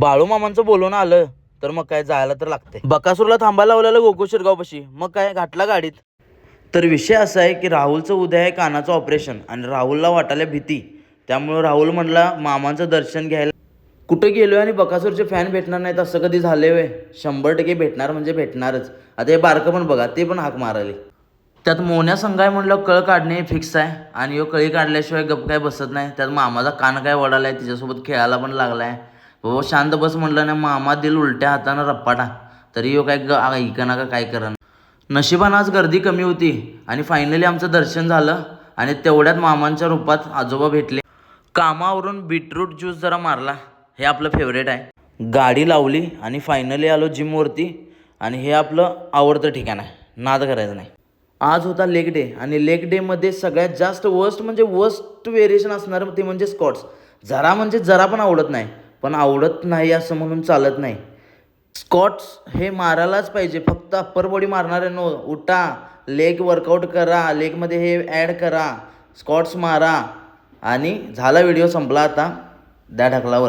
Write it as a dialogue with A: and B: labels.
A: बाळू मामांचं बोलवणं आलं तर मग काय जायला तर लागते. बकासूरला थांबायला लावलेलं गोकुळ शिरगावपाशी, मग काय घातला गाडीत. तर विषय असा आहे की राहुलचं उद्या आहे कानाचं ऑपरेशन आणि राहुलला वाटायला भीती. त्यामुळं राहुल म्हणला मामांचं दर्शन घ्यायला. कुठं गेलोय आणि बकासूरचे फॅन भेटणार नाहीत असं कधी झाले वे? 100% भेटणार म्हणजे भेटणारच. आता हे बारकं पण बघा, ते पण हाक माराले. त्यात मोन्या संघ आहे म्हणलं कळ काढणे फिक्स आहे आणि ह्यो कळी काढल्याशिवाय गप काय बसत नाही. त्यात मामाचा कान काय वडाला आहे, तिच्यासोबत खेळायला पण लागला आहे. बाबा शांत बस म्हटलं ना, मामा दिल उलट्या हातानं रप्पाटा. तरी ह्यो काय ऐकना का काय करन. नशिबानं आज गर्दी कमी होती आणि फायनली आमचं दर्शन झालं आणि तेवढ्यात मामांच्या रूपात आजोबा भेटले. कामावरून बीटरूट ज्यूस जरा मारला, हे आपलं फेवरेट आहे. गाडी लावली आणि फायनली आलो जिमवरती आणि हे आपलं आवडतं ठिकाण आहे, नाद करायचं नाही. आज होता लेग डे आणि लेग डेमध्ये सगळ्यात जास्त वर्स्ट व्हेरिएशन असणार ते म्हणजे स्कॉट्स. जरा म्हणजे जरा पण आवडत नाही, पण आवडत नाही असं म्हणून चालत नाही. स्कॉट्स हे मारायलाच पाहिजे. फक्त अप्पर बॉडी मारणारे नो, उठा लेग वर्कआउट करा, लेगमध्ये हे ॲड करा, स्कॉट्स मारा आणि झाला व्हिडिओ संपला. आता द्या ढकलावर.